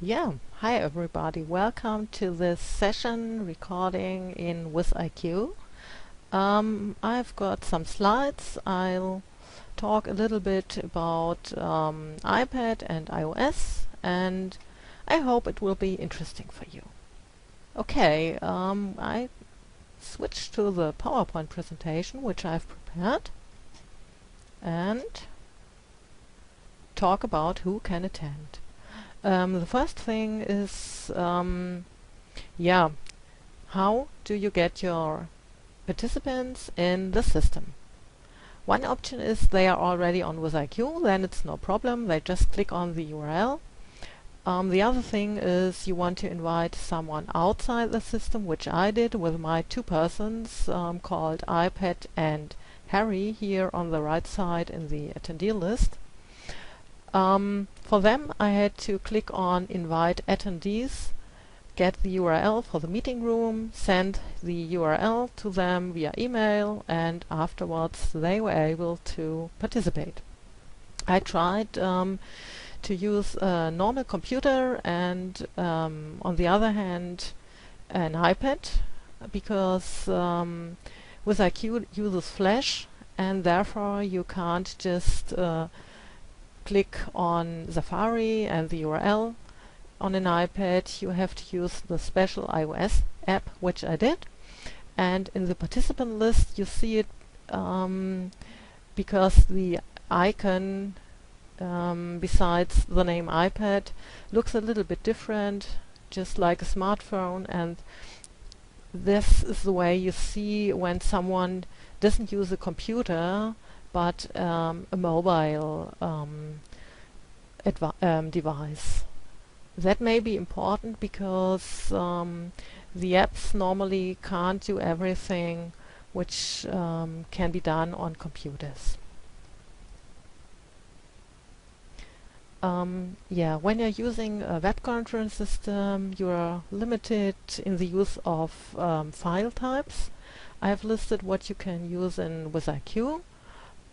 Yeah, hi everybody. Welcome to this session recording in WizIQ. I've got some slides. I'll talk a little bit about iPad and iOS, and I hope it will be interesting for you. Okay, I switch to the PowerPoint presentation, which I've prepared, and talk about who can attend. The first thing is, how do you get your participants in the system? One option is they are already on WizIQ, then it's no problem, they just click on the URL. The other thing is you want to invite someone outside the system, which I did with my two persons called iPad and Harry here on the right side in the attendee list. For them, I had to click on Invite Attendees, get the URL for the meeting room, send the URL to them via email, and afterwards they were able to participate. I tried to use a normal computer and, on the other hand, an iPad, because WizIQ uses Flash, and therefore you can't just click on Safari and the URL on an iPad. You have to use the special iOS app, which I did. And in the participant list, you see it because the icon besides the name iPad looks a little bit different, just like a smartphone. And this is the way you see when someone doesn't use a computer but a mobile device. That may be important because the apps normally can't do everything which can be done on computers. When you're using a web conference system, you're limited in the use of file types. I've listed what you can use in WizIQ.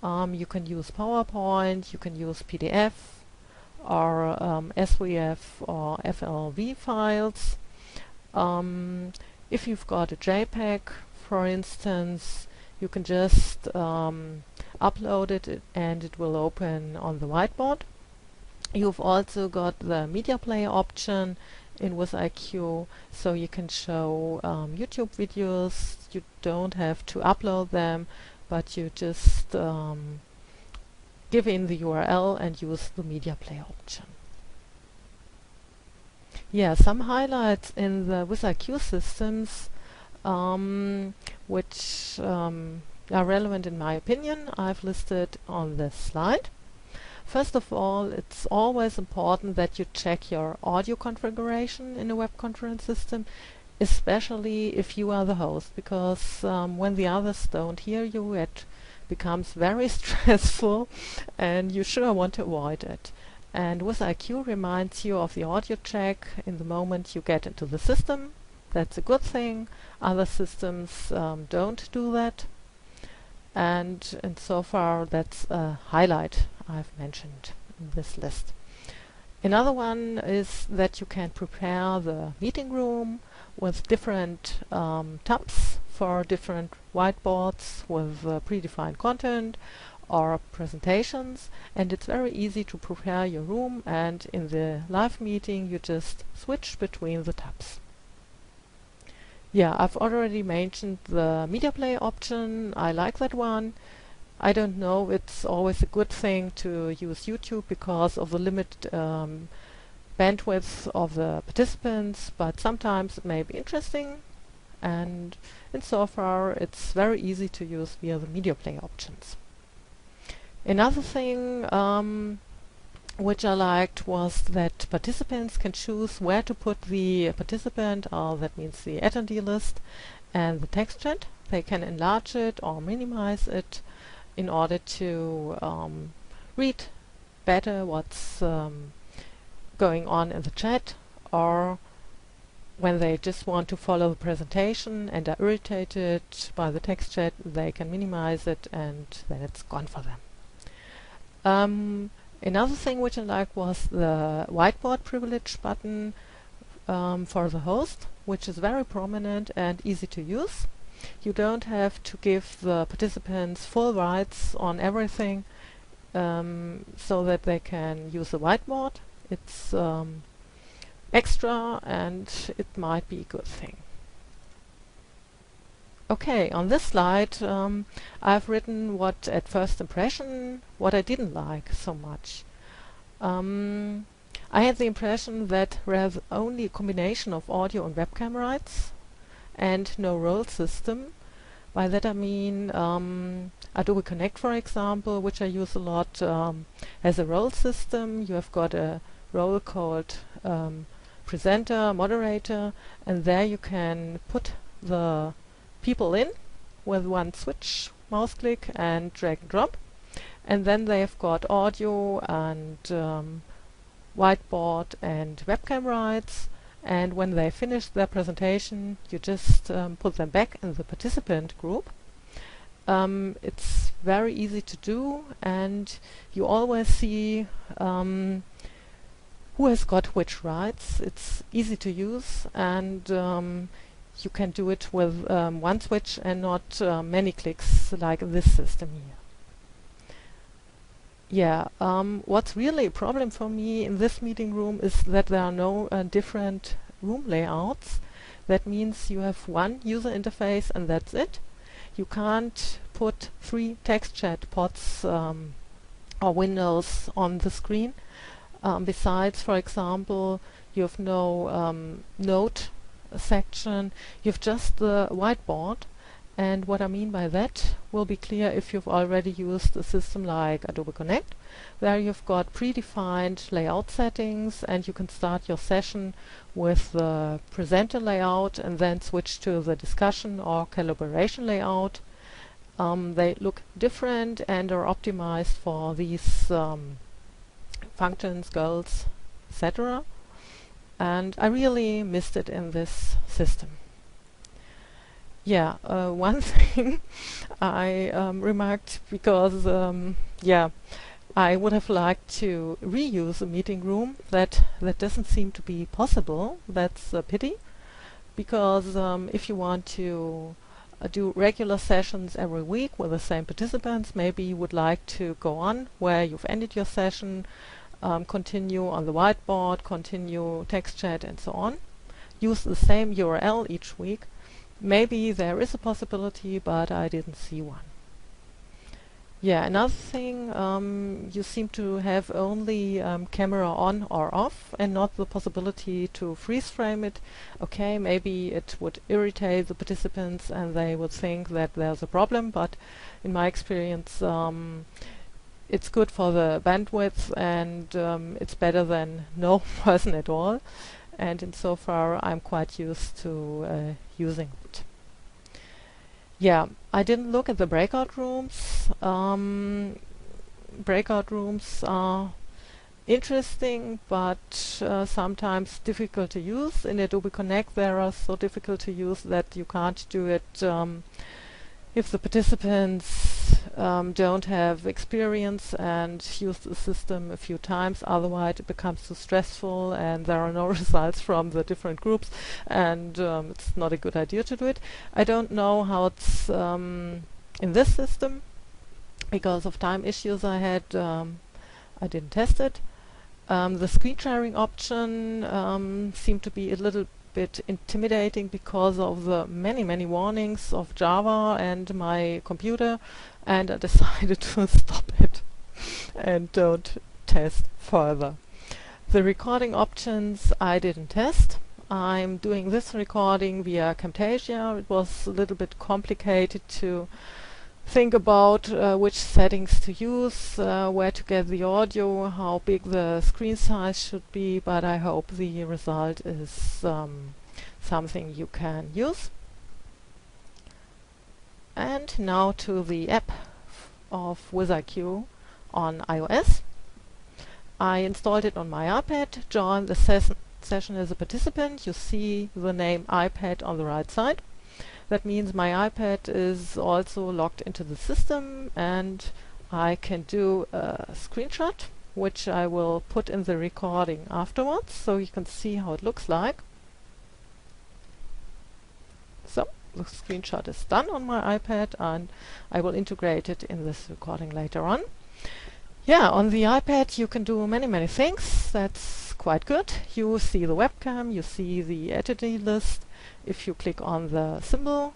You can use PowerPoint, you can use PDF or SVF or FLV files. If you've got a JPEG, for instance, you can just upload it and it will open on the whiteboard. You've also got the media player option in WizIQ, so you can show YouTube videos. You don't have to upload them, but you just give in the URL and use the media player option. Yeah, some highlights in the WizIQ systems which are relevant in my opinion, I've listed on this slide. First of all, it's always important that you check your audio configuration in a web conference system, especially if you are the host, because when the others don't hear you, it becomes very stressful and you sure want to avoid it. And WizIQ reminds you of the audio check in the moment you get into the system. That's a good thing. Other systems don't do that. And so far that's a highlight I've mentioned in this list. Another one is that you can prepare the meeting room with different tabs for different whiteboards with predefined content or presentations, and it's very easy to prepare your room, and in the live meeting you just switch between the tabs. Yeah, I've already mentioned the media player option. I like that one. I don't know, it's always a good thing to use YouTube because of the limited bandwidth of the participants, but sometimes it may be interesting, and in so far it's very easy to use via the media player options. Another thing which I liked was that participants can choose where to put the participant, that means the attendee list, and the text chat. They can enlarge it or minimize it in order to read better what's going on in the chat, or when they just want to follow the presentation and are irritated by the text chat, they can minimize it and then it's gone for them. Another thing which I liked was the whiteboard privilege button for the host, which is very prominent and easy to use. You don't have to give the participants full rights on everything so that they can use the whiteboard. It's extra and it might be a good thing. Okay, on this slide I've written what at first impression, what I didn't like so much. I had the impression that there's only a combination of audio and webcam rights and no role system. By that I mean Adobe Connect, for example, which I use a lot, has a role system. You have got a role called presenter, moderator, and there you can put the people in with one switch, mouse click, and drag and drop. And then they've got audio and whiteboard and webcam rights. And when they finish their presentation, you just put them back in the participant group. It's very easy to do, and you always see who has got which rights. It's easy to use, and you can do it with one switch and not many clicks like this system here. Yeah, what's really a problem for me in this meeting room is that there are no different room layouts. That means you have one user interface and that's it. You can't put 3 text chat pods or windows on the screen. Besides, for example, you have no note section, you have just the whiteboard. And what I mean by that will be clear if you've already used a system like Adobe Connect. There you've got predefined layout settings, and you can start your session with the presenter layout and then switch to the discussion or collaboration layout. They look different and are optimized for these functions, goals, etc. And I really missed it in this system. Yeah, one thing I remarked, because I would have liked to reuse a meeting room. That doesn't seem to be possible. That's a pity, because if you want to do regular sessions every week with the same participants, maybe you would like to go on where you've ended your session, continue on the whiteboard, continue text chat and so on. Use the same URL each week. Maybe there is a possibility, but I didn't see one. Yeah, another thing, you seem to have only camera on or off and not the possibility to freeze frame it. Okay, maybe it would irritate the participants and they would think that there's a problem, but in my experience it's good for the bandwidth, and it's better than no person at all. And insofar I'm quite used to using it. Yeah, I didn't look at the breakout rooms. Breakout rooms are interesting, but sometimes difficult to use. In Adobe Connect they are so difficult to use that you can't do it if the participants don't have experience and use the system a few times. Otherwise it becomes too stressful and there are no results from the different groups, and it's not a good idea to do it. I don't know how it's in this system. Because of time issues I had, I didn't test it. The screen sharing option seemed to be a little bit intimidating because of the many warnings of Java and my computer, and I decided to stop it and don't test further. The recording options I didn't test. I'm doing this recording via Camtasia. It was a little bit complicated to think about which settings to use, where to get the audio, how big the screen size should be, but I hope the result is something you can use. And now to the app of WizIQ on iOS. I installed it on my iPad, joined the session as a participant. You see the name iPad on the right side. That means my iPad is also logged into the system, and I can do a screenshot which I will put in the recording afterwards, so you can see how it looks like. So the screenshot is done on my iPad, and I will integrate it in this recording later on. Yeah, on the iPad you can do many things. That's quite good. You see the webcam, you see the entity list. If you click on the symbol,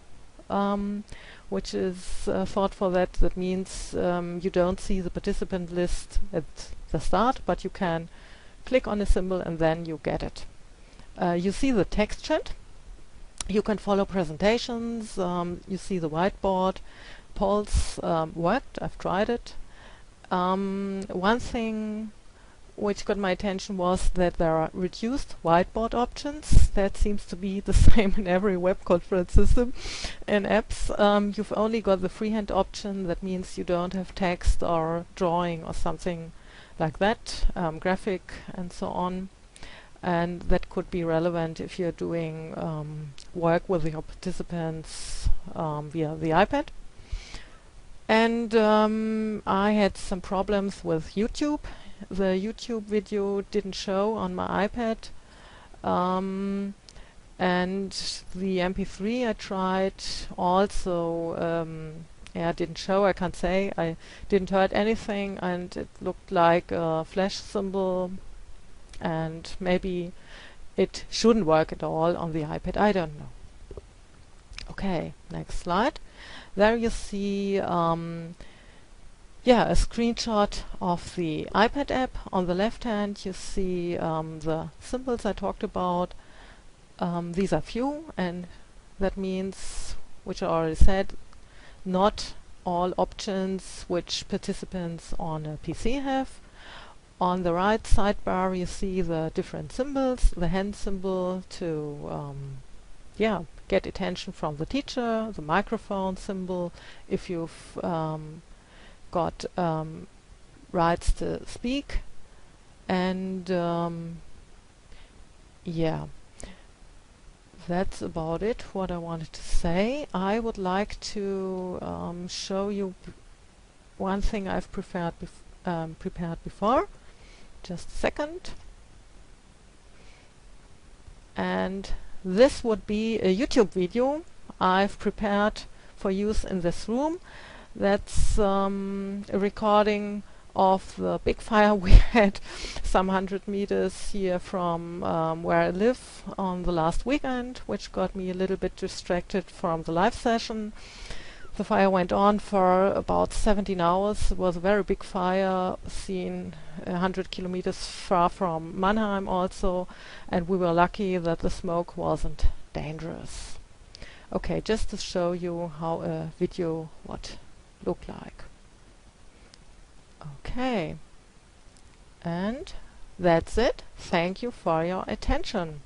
which is thought for that, that means you don't see the participant list at the start, but you can click on a symbol and then you get it. You see the text chat. You can follow presentations. You see the whiteboard. Polls worked. I've tried it. One thing which got my attention was that there are reduced whiteboard options. That seems to be the same in every web conference system and apps. You've only got the freehand option. That means you don't have text or drawing or something like that, graphic and so on. And that could be relevant if you're doing work with your participants via the iPad. And I had some problems with YouTube. The YouTube video didn't show on my iPad. And the MP3 I tried also didn't show. I can't say. I didn't heard anything, and it looked like a flash symbol, and maybe it shouldn't work at all on the iPad. I don't know. Okay, next slide. There you see a screenshot of the iPad app. On the left hand you see the symbols I talked about. These are few, and that means, which I already said, not all options which participants on a PC have. On the right sidebar you see the different symbols, the hand symbol to get attention from the teacher, the microphone symbol if you've got rights to speak, and that's about it what I wanted to say. I would like to show you one thing I've prepared before. Just a second. And this would be a YouTube video I've prepared for use in this room. That's a recording of the big fire we had some 100 meters here from where I live on the last weekend, which got me a little bit distracted from the live session. The fire went on for about 17 hours. It was a very big fire, seen 100 kilometers far from Mannheim also, and we were lucky that the smoke wasn't dangerous. Okay, just to show you how a video would look like. Okay, and that's it. Thank you for your attention.